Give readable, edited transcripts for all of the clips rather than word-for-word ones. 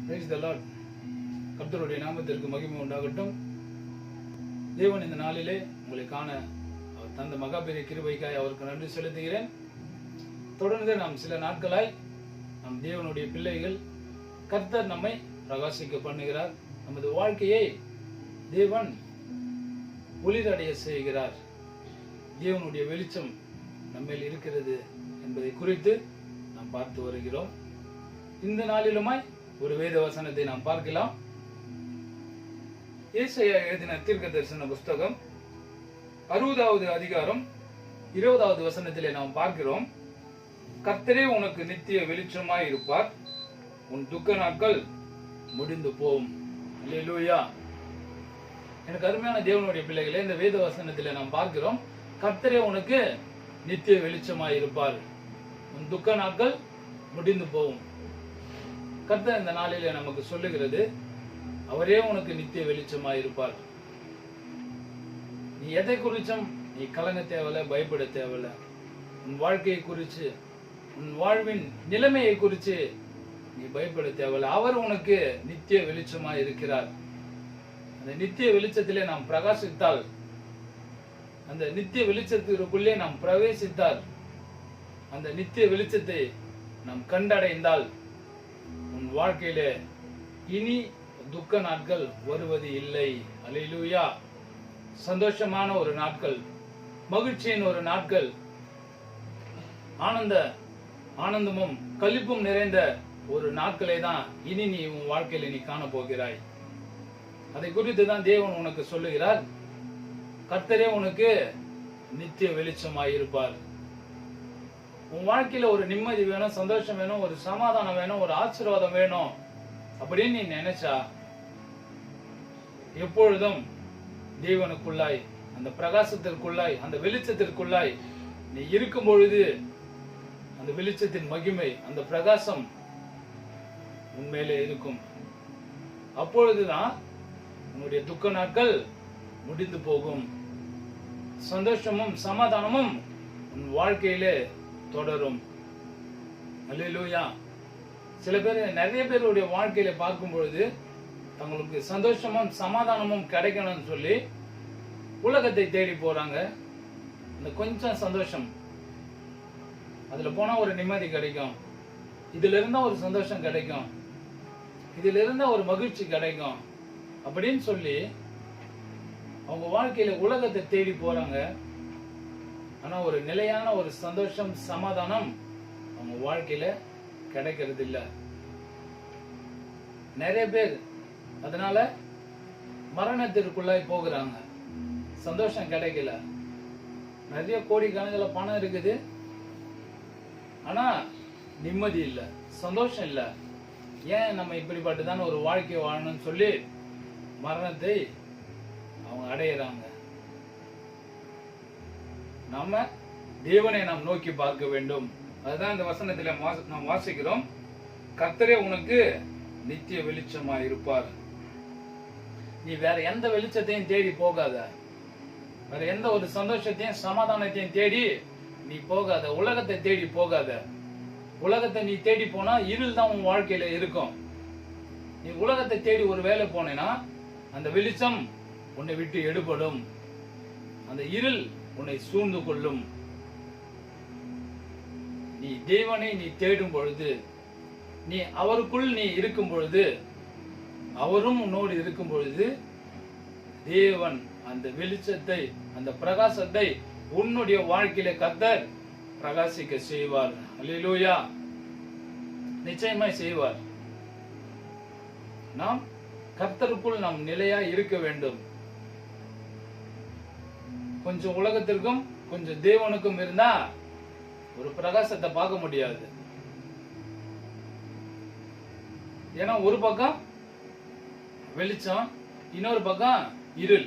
Praise the Lord. கர்த்தருடைய நாமத்திற்கு மகிமை உண்டாகட்டும். தேவன் இந்த நாளிலே உங்களை காண அவர் தந்த மகாபெரிய கிருபைக்காய் அவருக்கு நன்றி செலுத்துகிறேன். தொடர்ந்து நாம் சில நாட்களாய் நம் தேவனுடைய பிள்ளைகள் கர்த்தர் நம்மை பிரகாசிக்க பண்ணுகிறார். நமது வாழ்க்கையை தேவன் ஒளிரடைய செய்கிறார். தேவனுடைய வெளிச்சம் நம்மேல் இருக்கிறது என்பதை குறித்து நாம் பார்த்து வருகிறோம். இந்த நாளிலுமாய் ஒரு வேத வசனத்தை நாம் பார்க்கலாம். ஏசாயா எழுதின தீர்க்க தரிசன புஸ்தகம் 60வது அதிகாரம் 20வது வசனத்திலே நாம் பார்க்கிறோம். கர்த்தரே உனக்கு நித்திய வெளிச்சமாய் இருப்பார், உன் துக்க நாட்கள் முடிந்து போகும். அல்லேலூயா. எனக்கு அருமையான தேவனுடைய பிள்ளைகளே, இந்த வேத வசனத்திலே நாம் பார்க்கிறோம், கர்த்தரே உனக்கு நித்திய வெளிச்சமாய் இருப்பார், உன் துக்க நாட்கள் முடிந்து போகும். கர்த்தர் இந்த நாளிலே நமக்கு சொல்லுகிறது, அவரே உனக்கு நித்திய வெளிச்சமாய் இருப்பார். நீ எதை குறிச்சும் நீ கலங்க தேவையில்ல, பயப்பட தேவையில்ல. உன் வாழ்க்கையை குறித்து, உன் வாழ்வின் நிலைமையை குறித்து நீ பயப்பட தேவையில்ல. அவர் உனக்கு நித்திய வெளிச்சமாய் இருக்கிறார். அந்த நித்திய வெளிச்சத்திலே நாம் பிரகாசித்தால், அந்த நித்திய வெளிச்சத்திற்குள்ளே நாம் பிரவேசித்தால், அந்த நித்திய வெளிச்சத்தை நாம் கண்டடைந்தால், உன் வாழ்க்கையிலே இனி துக்க நாட்கள் வருவது இல்லை. அல்லேலூயா. சந்தோஷமான ஒரு நாட்கள், மகிழ்ச்சியின் ஒரு நாட்கள், ஆனந்தமும் களிப்பும் நிறைந்த ஒரு நாட்களை தான் இனி நீ உன் வாழ்க்கையில நீ காண போகிறாய். அதை குறித்து தான் தேவன் உனக்கு சொல்லுகிறார், கர்த்தரே உனக்கு நித்திய வெளிச்சமாய் இருப்பார். உன் வாழ்க்கையில ஒரு நிம்மதி வேணும், சந்தோஷம் வேணும், ஒரு சமாதானம் வேணும், ஒரு ஆசீர்வாதம் வேணும் அப்படின்னு நீ நினைச்சா, எப்பொழுதும் தேவனுக்குள்ளாய், அந்த பிரகாசத்திற்குள்ளாய், அந்த வெளிச்சத்திற்குள்ளாய் நீ இருக்கும் பொழுது, அந்த வெளிச்சத்தின் மகிமை, அந்த பிரகாசம் உண்மையிலே இருக்கும். அப்பொழுதுதான் உன்னுடைய துக்க நாட்கள் முடிந்து போகும். சந்தோஷமும் சமாதானமும் உன் வாழ்க்கையிலே தொடரும். அல்லேலூயா. சில பேர், நிறைய பேருடைய வாழ்க்கையில பார்க்கும் பொழுது, தங்களுக்கு சந்தோஷமும் சமாதானமும் கிடைக்கணும்னு சொல்லி உலகத்தை தேடி போறாங்க. இந்த கொஞ்சம் சந்தோஷம், அதுல போனா ஒரு நிம்மதி கிடைக்கும், இதுல இருந்தா ஒரு சந்தோஷம் கிடைக்கும், இதுல இருந்தா ஒரு மகிழ்ச்சி கிடைக்கும் அப்படின்னு சொல்லி அவங்க வாழ்க்கையில உலகத்தை தேடி போறாங்க. ஆனா ஒரு நிலையான ஒரு சந்தோஷம், சமாதானம் அவங்க வாழ்க்கையில கிடைக்கிறது இல்ல. நிறைய பேர் அதனால மரணத்திற்குள்ளாய் போகிறாங்க. சந்தோஷம் கிடைக்கல. நிறைய கோடி கணக்கில் பணம் இருக்குது, ஆனா நிம்மதி இல்ல, சந்தோஷம் இல்ல. ஏன் நம்ம இப்படிப்பட்டதான ஒரு வாழ்க்கை வாழணும்னு சொல்லி மரணத்தை அவங்க அடையிறாங்க. நாம தேவனை நாம் நோக்கி பார்க்க வேண்டும். அதுதான் இந்த வசனத்துல நாம் வாசிக்கிறோம், கர்த்தரே உனக்கு நித்திய வெளிச்சமாய் இருப்பார். நீ வேற எந்த வெளிச்சத்தையும் தேடி போகாத, வேற எந்த ஒரு சந்தோஷத்தையும் சமாதானத்தையும் தேடி நீ போகாத, உலகத்தை தேடி போகாத. உலகத்தை நீ தேடி போனா இருள் தான் உன் வாழ்க்கையில இருக்கும். நீ உலகத்தை தேடி ஒரு வேலை போனேன்னா அந்த வெளிச்சம் உன்னை விட்டு எடுபடும், அந்த இருள் உன்னை சூழ்ந்து கொள்ளும். நீ தேவனை நீ தேடும் பொழுது, நீ அவருக்குள் நீ இருக்கும் பொழுது, அவரும் உன்னோடு இருக்கும் பொழுது, தேவன் அந்த வெளிச்சத்தை, அந்த பிரகாசத்தை உன்னுடைய வாழ்க்கையில கர்த்தர் பிரகாசிக்க செய்வார். அல்லேலூயா. நிச்சயமாய் செய்வார். நாம் கர்த்தருக்குள் நாம் நிலையா இருக்க வேண்டும். கொஞ்சம் உலகத்திற்கும் கொஞ்சம் தேவனுக்கும் இருந்தா ஒரு பிரகாசத்தை பார்க்க முடியாது. ஏன்னா ஒரு பக்கம் வெளிச்சம், இன்னொரு பக்கம் இருள்.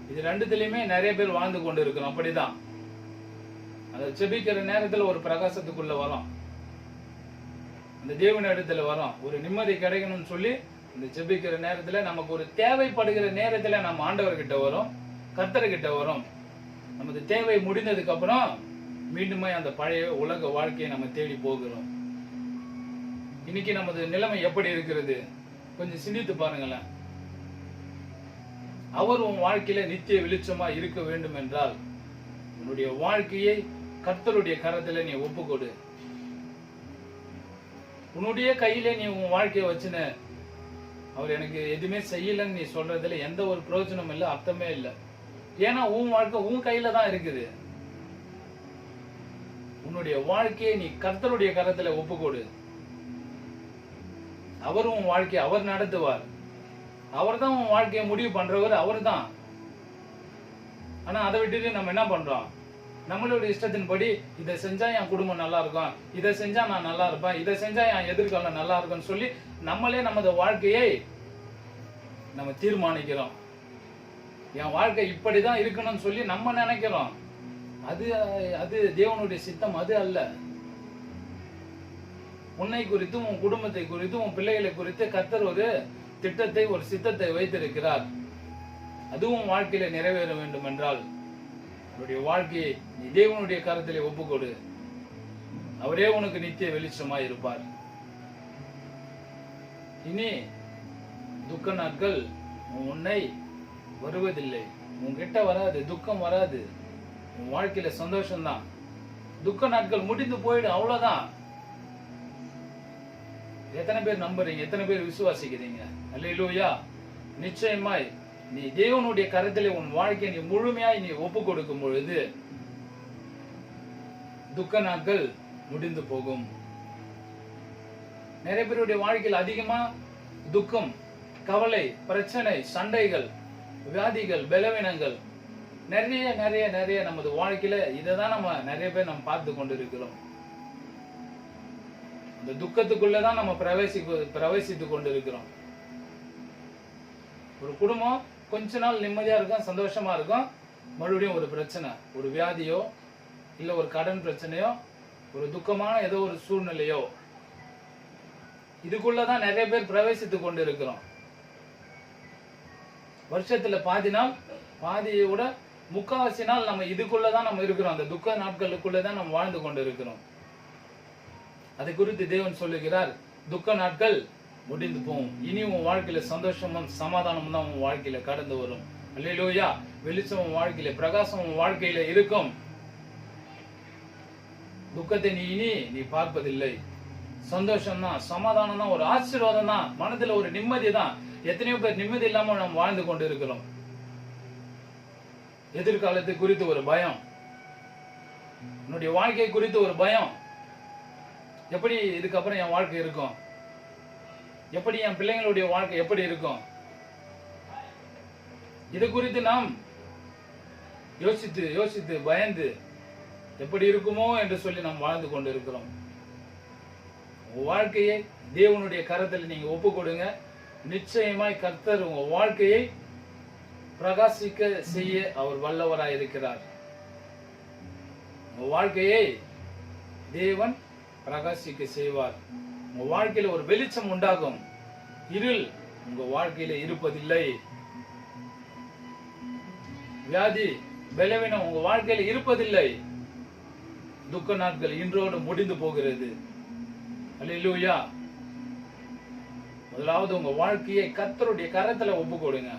இது ரெண்டுத்திலயுமே நிறைய பேர் வாழ்ந்து கொண்டு இருக்கிறோம். அப்படிதான் அதை செபிக்கிற நேரத்துல ஒரு பிரகாசத்துக்குள்ள வரும், அந்த தேவன் இடத்துல வரும், ஒரு நிம்மதி கிடைக்கணும்னு சொல்லி இந்த செபிக்கிற நேரத்துல நமக்கு ஒரு தேவைப்படுகிற நேரத்துல நம்ம ஆண்டவர்கிட்ட வரும், கர்த்தர்கிட்ட வரும். நமது தேவை முடிந்ததுக்கு அப்புறம் மீண்டுமே அந்த பழைய உலக வாழ்க்கையை நம்ம தேடி போகிறோம். இன்னைக்கு நமது நிலைமை எப்படி இருக்கிறது? கொஞ்சம் சிந்தித்து பாருங்களேன். அவர் உன் வாழ்க்கையில நித்திய வெளிச்சமா இருக்க வேண்டும் என்றால் உன்னுடைய வாழ்க்கையை கர்த்தருடைய கரத்துல நீ ஒப்புக்கொடு. உன்னுடைய கையில நீ உன் வாழ்க்கையை வச்சுன அவர் எனக்கு எதுவுமே செய்யலன்னு நீ சொல்றதுல எந்த ஒரு பிரயோஜனம் இல்லை, அர்த்தமே இல்லை. ஏன்னா உன் வாழ்க்கை உன் கையில தான் இருக்குது. உன்னுடைய வாழ்க்கையை நீ கர்த்தருடைய கரத்துல ஒப்புக்கொடு. அவர் உன் வாழ்க்கையை அவர் நடத்துவார். அவர் தான் உன் வாழ்க்கையை முடிவு பண்றவர், அவர் தான். ஆனா அதை விட்டுட்டு நம்ம என்ன பண்றோம்? நம்மளுடைய இஷ்டத்தின்படி இதை செஞ்சா என் குடும்பம் நல்லா இருக்கும், இதை செஞ்சா நான் நல்லா இருப்பேன், இதை செஞ்சா என் எதிர்காலம் நல்லா இருக்கும்னு சொல்லி நம்மளே நமது வாழ்க்கையை நம்ம தீர்மானிக்கிறோம். என் வாழ்க்கை இப்படிதான் இருக்கணும்னு சொல்லி நம்ம நினைக்கிறோம். அது அது தேவனுடைய சித்தம் அது அல்ல. உன்னை குறித்தும் உன் குடும்பத்தை குறித்தும் உன் பிள்ளைகளை குறித்து கர்த்தர் ஒரு திட்டத்தை ஒரு சித்தத்தை வைத்திருக்கிறார். அதுவும் வாழ்க்கையில நிறைவேற வேண்டும் என்றால் உன்னுடைய வாழ்க்கையை நீ தேவனுடைய கரத்திலே ஒப்புக்கொடு. அவரே உனக்கு நித்திய வெளிச்சமாய் இருப்பார். இனி துக்க நாட்கள் உன்னை வருவதில்லை, உன்கிட்ட வராது, துக்கம் வராது. உன் வாழ்க்கையில சந்தோஷம்தான். துக்க நாட்கள் முடிந்து போயிடும், அவ்வளவுதான். எத்தனை பேர் நம்புறீங்க? எத்தனை பேர் விசுவாசிக்கிறீங்க? அல்லேலூயா. நிச்சயமாய் நீ தேவனுடைய கரத்திலே உன் வாழ்க்கையை நீ முழுமையாய் நீ ஒப்பு கொடுக்கும் பொழுது துக்க நாட்கள் முடிந்து போகும். நிறைய பேருடைய வாழ்க்கையில் அதிகமா துக்கம், கவலை, பிரச்சனை, சண்டைகள், வியாதிகள், பலவீனங்கள் நிறைய நிறைய நிறைய நமது வாழ்க்கையில இதைதான் நம்ம நிறைய பேர் நம்ம பார்த்து கொண்டு இருக்கிறோம். அந்த துக்கத்துக்குள்ளதான் நம்ம பிரவேசித்து கொண்டு இருக்கிறோம். ஒரு குடும்பம் கொஞ்ச நாள் நிம்மதியா இருக்கும், சந்தோஷமா இருக்கும். மறுபடியும் ஒரு பிரச்சனை, ஒரு வியாதியோ இல்ல ஒரு கடன் பிரச்சனையோ ஒரு துக்கமான ஏதோ ஒரு சூழ்நிலையோ இதுக்குள்ளதான் நிறைய பேர் பிரவேசித்து கொண்டு இருக்கிறோம். வருஷத்துல பாதி நாள், பாதியை விட முக்காவாசி நாள் நம்ம இதுக்குள்ளதான் நம்ம இருக்கிறோம். அந்த துக்க நாட்களுக்குள்ளதான் நம்ம வாழ்ந்து கொண்டு இருக்கிறோம். அதை குறித்து தேவன் சொல்லுகிறார், துக்க நாட்கள் முடிந்து போகும். இனி உன் வாழ்க்கையில சந்தோஷமும் சமாதானமும் தான் உன் வாழ்க்கையில கடந்து வரும். அல்லேலூயா. வெளிச்சம் உன் வாழ்க்கையில, பிரகாசம் உன் வாழ்க்கையில இருக்கும். துக்கத்தை நீ பார்ப்பதில்லை. சந்தோஷம் தான், சமாதானம் தான், ஒரு ஆசீர்வாதம் தான், மனதுல ஒரு நிம்மதி தான். எத்தனையோ பேர் நிம்மதி இல்லாம நம்ம வாழ்ந்து கொண்டு இருக்கிறோம். எதிர்காலத்தை குறித்து ஒரு பயம், உன்னுடைய வாழ்க்கை குறித்து ஒரு பயம். எப்படி இதுக்கப்புறம் என் வாழ்க்கை இருக்கும்? எப்படி என் பிள்ளைங்களுடைய வாழ்க்கை எப்படி இருக்கும்? இது குறித்து நாம் யோசித்து யோசித்து பயந்து எப்படி இருக்குமோ என்று சொல்லி நாம் வாழ்ந்து கொண்டு இருக்கிறோம். உங்க வாழ்க்கையை தேவனுடைய கரத்தில் நீங்க ஒப்பு கொடுங்க. நிச்சயமாய் கர்த்தர் உங்க வாழ்க்கையை பிரகாசிக்க செய்ய அவர் வல்லவராய் இருக்கிறார். உங்க வாழ்க்கையை தேவன் பிரகாசிக்க செய்வார். உங்க வாழ்க்கையில ஒரு வெளிச்சம் உண்டாகும். இருள் உங்க வாழ்க்கையில இருப்பதில்லை. வியாதி, பலவீனம் உங்க வாழ்க்கையில இருப்பதில்லை. துக்க நாட்கள் இன்றோடு முடிந்து போகிறது. அல்லேலூயா. முதலாவது உங்க வாழ்க்கையை கர்த்தருடைய கரத்துல ஒப்பு கொடுங்க.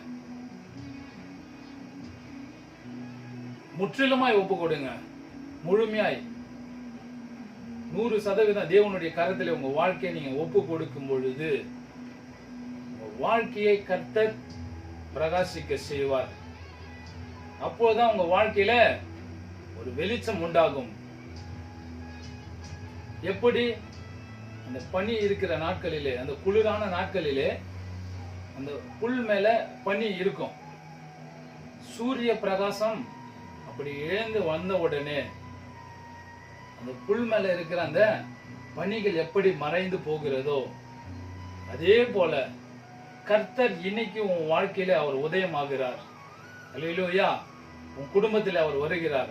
முற்றிலுமாய் ஒப்பு கொடுங்க. முழுமையாய் 100% தேவனுடைய கரத்தில் உங்க வாழ்க்கையை நீங்க ஒப்பு கொடுக்கும் பொழுது உங்க வாழ்க்கையை கர்த்தர் பிரகாசிக்க செய்வார். அப்போதான் உங்க வாழ்க்கையில ஒரு வெளிச்சம் உண்டாகும். எப்படி அந்த பனி இருக்கிற நாட்களிலே, அந்த குளிரான நாட்களிலே அந்த புல் மேல பனி இருக்கும். சூரிய பிரகாசம் அப்படி எழுந்து வந்த உடனே அந்த புல் மேல இருக்கிற அந்த பனிகள் எப்படி மறைந்து போகிறதோ அதே போல கர்த்தர் இன்னைக்கு உன் வாழ்க்கையில அவர் உதயமாகிறார். அல்லேலூயா. உன் குடும்பத்தில் அவர் வருகிறார்.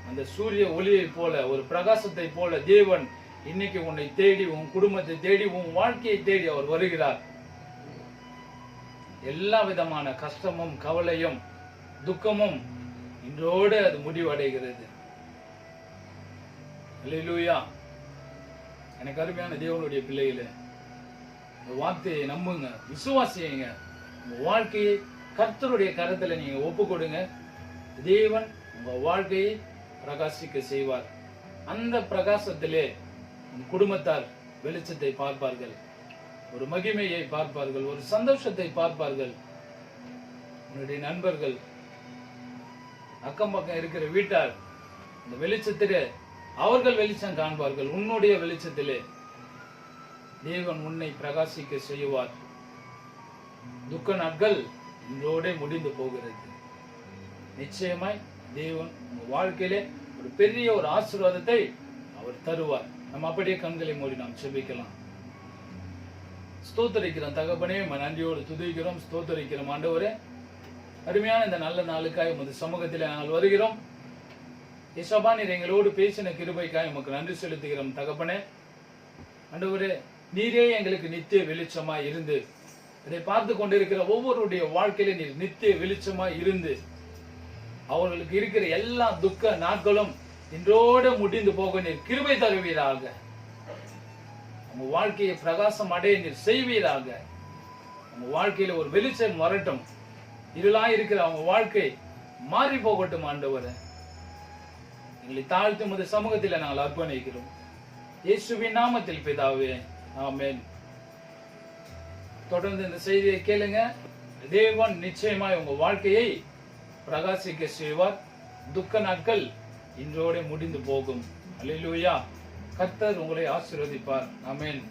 அந்த சூரிய ஒளியை போல, ஒரு பிரகாசத்தை போல தேவன் இன்னைக்கு உன்னை தேடி, உன் குடும்பத்தை தேடி, உன் வாழ்க்கையை தேடி அவர் வருகிறார். எல்லா விதமான கஷ்டமும் கவலையும் துக்கமும் இன்றோடு அது முடிவடைகிறது. அல்லேலூயா. எனக்கு அருமையான தேவனுடைய பிள்ளைகளே, இந்த வார்த்தையை நம்புங்க, விசுவாசியுங்க. உங்க வாழ்க்கையை கர்த்தருடைய கரத்துல நீங்க ஒப்பு கொடுங்க. தேவன் உங்க வாழ்க்கையை பிரகாசிக்க செய்வார். அந்த பிரகாசத்திலே உன் குடும்பத்தார் வெளிச்சத்தை பார்ப்பார்கள், ஒரு மகிமையை பார்ப்பார்கள், ஒரு சந்தோஷத்தை பார்ப்பார்கள். உன்னுடைய நண்பர்கள், அக்கம் பக்கம் இருக்கிற வீட்டார் இந்த வெளிச்சத்திலே அவர்கள் வெளிச்சம் காண்பார்கள். உன்னுடைய வெளிச்சத்திலே தேவன் உன்னை பிரகாசிக்க செய்வார். துக்க நாட்கள் இன்றோட முடிந்து போகிறது. நிச்சயமாய் தேவன் உங்க வாழ்க்கையிலே ஒரு பெரிய ஒரு ஆசீர்வாதத்தை அவர் தருவார். நம்ம அப்படியே கண்களை மூடி நாம் செபிக்கலாம். ஸ்தோத்தரிக்கிறோம் தகப்பனே, நன்றியோடு துதிக்கிறோம், ஸ்தோத்தரிக்கிறோம் ஆண்டவரே. அருமையான இந்த நல்ல நாளுக்காய் உமது சமூகத்திலே நாங்கள் வருகிறோம். இயேசுவா, நீர் எங்களோடு பேசின கிருபைக்காய் உமக்கு நன்றி செலுத்துகிறோம் தகப்பனே. ஆண்டவரே, நீரே எங்களுக்கு நித்திய வெளிச்சமாய் இருந்து இதை பார்த்து கொண்டிருக்கிற ஒவ்வொருடைய வாழ்க்கையில நீர் நித்திய வெளிச்சமாய் இருந்து அவர்களுக்கு இருக்கிற எல்லா துக்க நாட்களும் இன்றோடு முடிந்து போக நீர் கிருபை தருவீராக. உங்க வாழ்க்கையை பிரகாசம் அடைய நீர் செய்வீராக. உங்க வாழ்க்கையில ஒரு வெளிச்சம் வரட்டும். இருளாய் இருக்கிற அவங்க வாழ்க்கை மாறி போகட்டும் ஆண்டவரே. எங்களை தாழ்த்தும் உமது சமூகத்தில் நாங்கள் அர்ப்பணிக்கிறோம். இயேசுவின் நாமத்தில் பிதாவே, ஆமென். தொடர்ந்து இந்த செய்தியை கேளுங்க. தேவன் நிச்சயமாய் உங்க வாழ்க்கையை பிரகாசிக்க செய்வார். துக்க நாட்கள் இன்றோடு முடிந்து போகும். அல்லேலூயா. கர்த்தர் உங்களை ஆசீர்வதிப்பார். ஆமென்.